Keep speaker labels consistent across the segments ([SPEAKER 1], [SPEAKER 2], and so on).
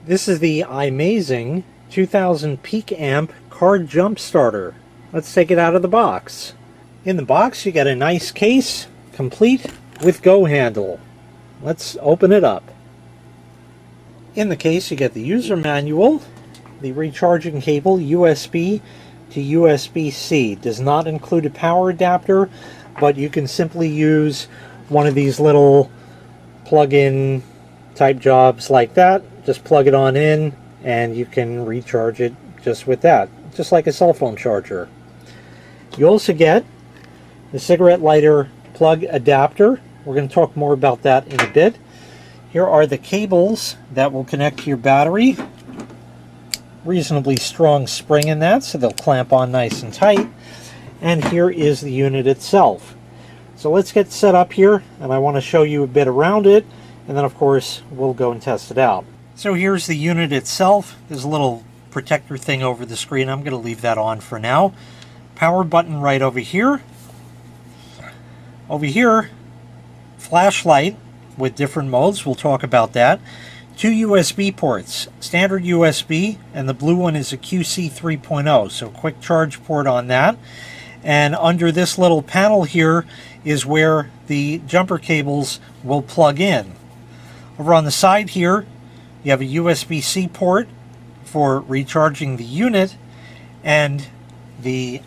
[SPEAKER 1] This is the Imazing 2000 peak amp car jump starter. Let's take it out of the box. In the box you get a nice case complete with go handle. Let's open it up. In the case you get the user manual, the recharging cable USB to USB-C. Does not include a power adapter, but you can simply use one of these little plug-in type jobs like that. Just plug it on in and you can recharge it just with that, just like a cell phone charger. You also get the cigarette lighter plug adapter. We're going to talk more about that in a bit. Here are the cables that will connect to your battery. Reasonably strong spring in that, so they'll clamp on nice and tight. And here is the unit itself. So let's get set up here, and I want to show you a bit around it, and then of course we'll go and test it out. So here's the unit itself. There's a little protector thing over the screen. I'm going to leave that on for now. Power button right over here. Over here, flashlight with different modes. We'll talk about that. 2 USB ports, standard USB, and the blue one is a QC 3.0, so quick charge port on that. And under this little panel here is where the jumper cables will plug in. Over on the side here, you have a USB-C port for recharging the unit, and the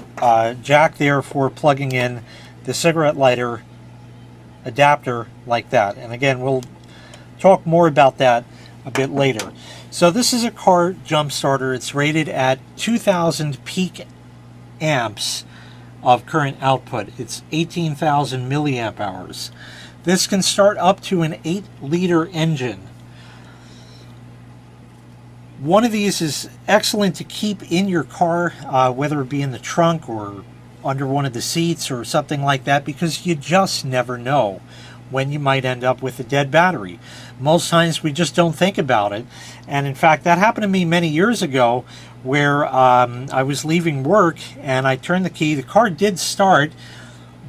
[SPEAKER 1] jack there for plugging in the cigarette lighter adapter like that. And again, we'll talk more about that a bit later. So this is a car jump starter. It's rated at 2000 peak amps of current output. It's 18,000 milliamp hours. This can start up to an 8-liter engine. One of these is excellent to keep in your car, whether it be in the trunk or under one of the seats or something like that, because you just never know when you might end up with a dead battery. Most times we just don't think about it. And in fact, that happened to me many years ago where I was leaving work and I turned the key. The car did start,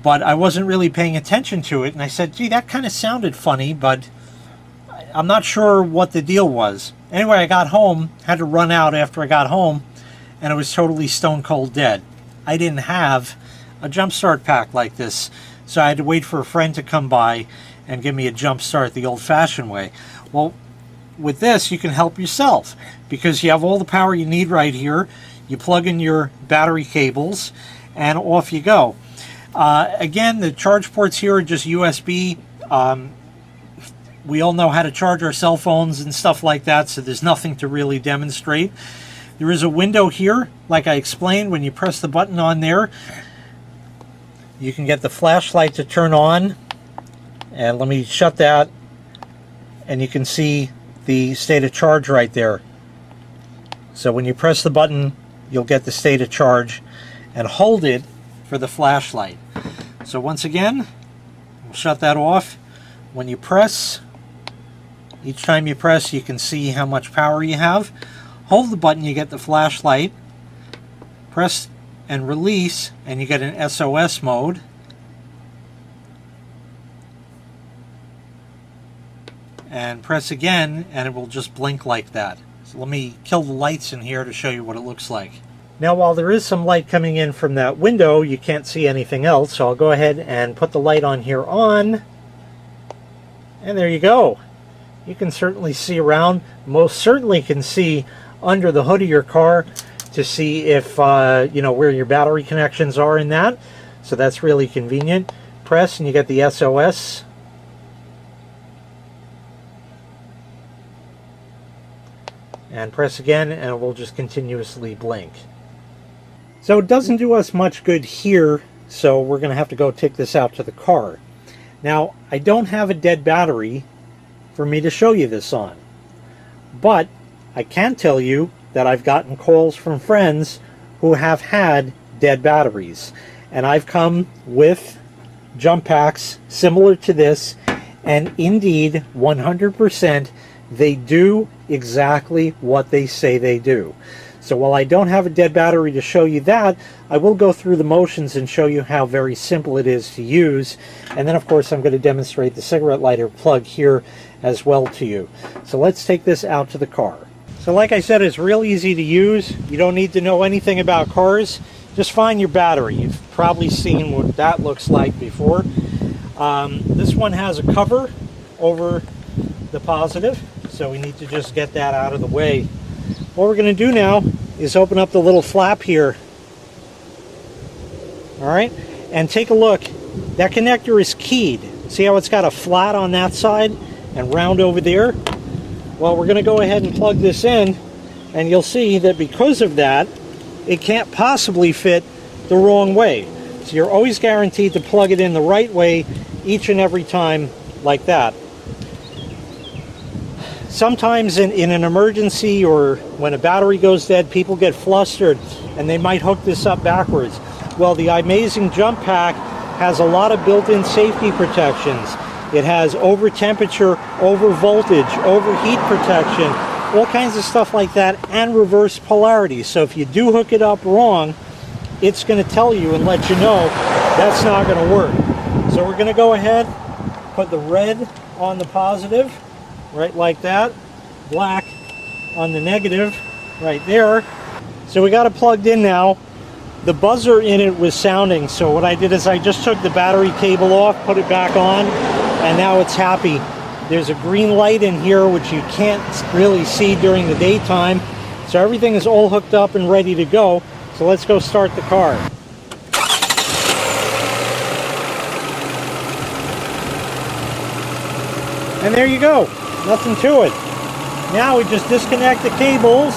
[SPEAKER 1] but I wasn't really paying attention to it. And I said, gee, that kind of sounded funny, but I'm not sure what the deal was. Anyway, I got home, had to run out after I got home, and it was totally stone cold dead. I didn't have a jump start pack like this, so I had to wait for a friend to come by and give me a jump start the old-fashioned way. Well, with this, you can help yourself because you have all the power you need right here. You plug in your battery cables, and off you go. Again, the charge ports here are just USB. We all know how to charge our cell phones and stuff like that, so there's nothing to really demonstrate. There is a window here, like I explained. When you press the button on there, you can get the flashlight to turn on. And let me shut that, and you can see the state of charge right there. So when you press the button, you'll get the state of charge, and hold it for the flashlight. So once again, we'll shut that off. When you press, each time you press, you can see how much power you have. Hold the button, you get the flashlight. Press and release, and you get an S.O.S mode. And press again, and it will just blink like that. So let me kill the lights in here to show you what it looks like. Now, while there is some light coming in from that window, you can't see anything else, so I'll go ahead and put the light on here on. And there you go. You can certainly see around. Most certainly can see under the hood of your car to see if, you know, where your battery connections are in that. So that's really convenient. Press and you get the S.O.S. And press again and it will just continuously blink. So it doesn't do us much good here, so we're going to have to go take this out to the car. Now, I don't have a dead battery for me to show you this on, but I can tell you that I've gotten calls from friends who have had dead batteries, and I've come with jump packs similar to this, and indeed 100% they do exactly what they say they do. So while I don't have a dead battery to show you that, I will go through the motions and show you how very simple it is to use. And then of course I'm going to demonstrate the cigarette lighter plug here as well to you. So let's take this out to the car. So like I said, it's real easy to use. You don't need to know anything about cars. Just find your battery. You've probably seen what that looks like before. This one has a cover over the positive, so we need to just get that out of the way. What we're going to do now is open up the little flap here. All right, and take a look. That connector is keyed. See how it's got a flat on that side and round over there? Well, we're going to go ahead and plug this in, and you'll see that because of that, it can't possibly fit the wrong way. So you're always guaranteed to plug it in the right way each and every time, like that. Sometimes in an emergency or when a battery goes dead, people get flustered and they might hook this up backwards. Well, the Imazing Jump Pack has a lot of built-in safety protections. It has over temperature, over voltage, overheat protection, all kinds of stuff like that, and reverse polarity. So if you do hook it up wrong, it's going to tell you and let you know that's not going to work. So we're going to go ahead, put the red on the positive, right like that, black on the negative, right there. So we got it plugged in now. The buzzer in it was sounding, so what I did is I just took the battery cable off, put it back on, and now it's happy. There's a green light in here which you can't really see during the daytime, so everything is all hooked up and ready to go. So let's go start the car. And there you go, nothing to it. Now we just disconnect the cables,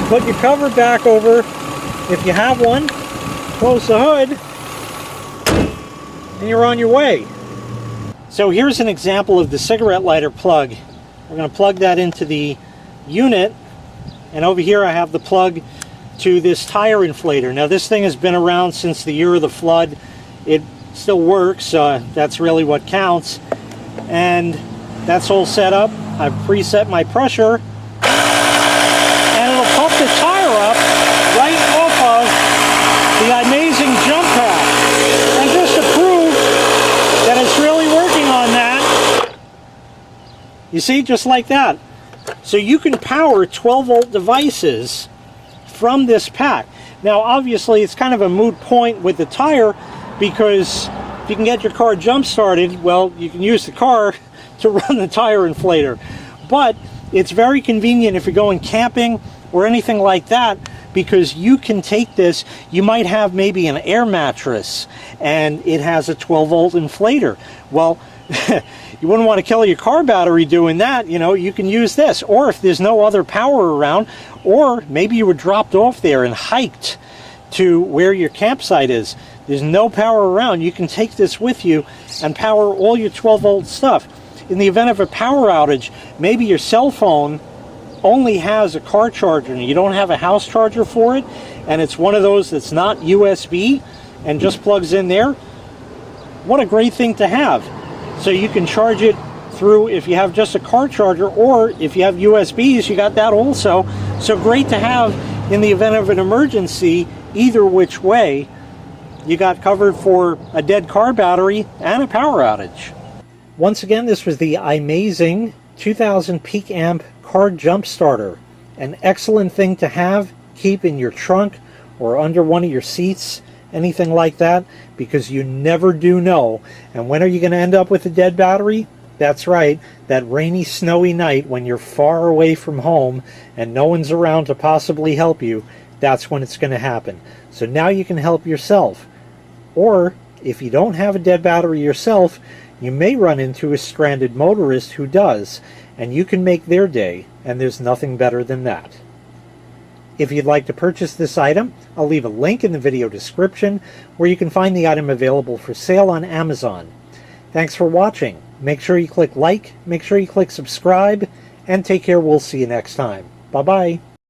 [SPEAKER 1] put your cover back over if you have one, close the hood, and you're on your way. So here's an example of the cigarette lighter plug. We're going to plug that into the unit, and over here I have the plug to this tire inflator. Now this thing has been around since the year of the flood. It still works, that's really what counts. And that's all set up. I've preset my pressure, and it'll pump the tire up right off of the Imazing Jump Pack. And just to prove that it's really working on that, you see, just like that. So you can power 12-volt devices from this pack. Now obviously it's kind of a moot point with the tire, because if you can get your car jump started, well, you can use the car to run the tire inflator. But it's very convenient if you're going camping or anything like that, because you can take this. You might have maybe an air mattress and it has a 12-volt inflator. Well, you wouldn't want to kill your car battery doing that. You know, you can use this. Or if there's no other power around, or maybe you were dropped off there and hiked to where your campsite is, there's no power around, you can take this with you and power all your 12-volt stuff. In the event of a power outage, maybe your cell phone only has a car charger and you don't have a house charger for it, and it's one of those that's not USB and just plugs in there. What a great thing to have. So you can charge it through, if you have just a car charger, or if you have USBs, you got that also. So great to have in the event of an emergency. Either which way, you got covered for a dead car battery and a power outage. Once again, this was the Imazing 2000 peak amp car jump starter. An excellent thing to have, keep in your trunk or under one of your seats, anything like that, because you never do know. And when are you going to end up with a dead battery? That's right, that rainy, snowy night when you're far away from home and no one's around to possibly help you. That's when it's going to happen. So now you can help yourself. Or if you don't have a dead battery yourself, you may run into a stranded motorist who does, and you can make their day, and there's nothing better than that. If you'd like to purchase this item, I'll leave a link in the video description where you can find the item available for sale on Amazon. Thanks for watching. Make sure you click like, make sure you click subscribe, and take care. We'll see you next time. Bye-bye.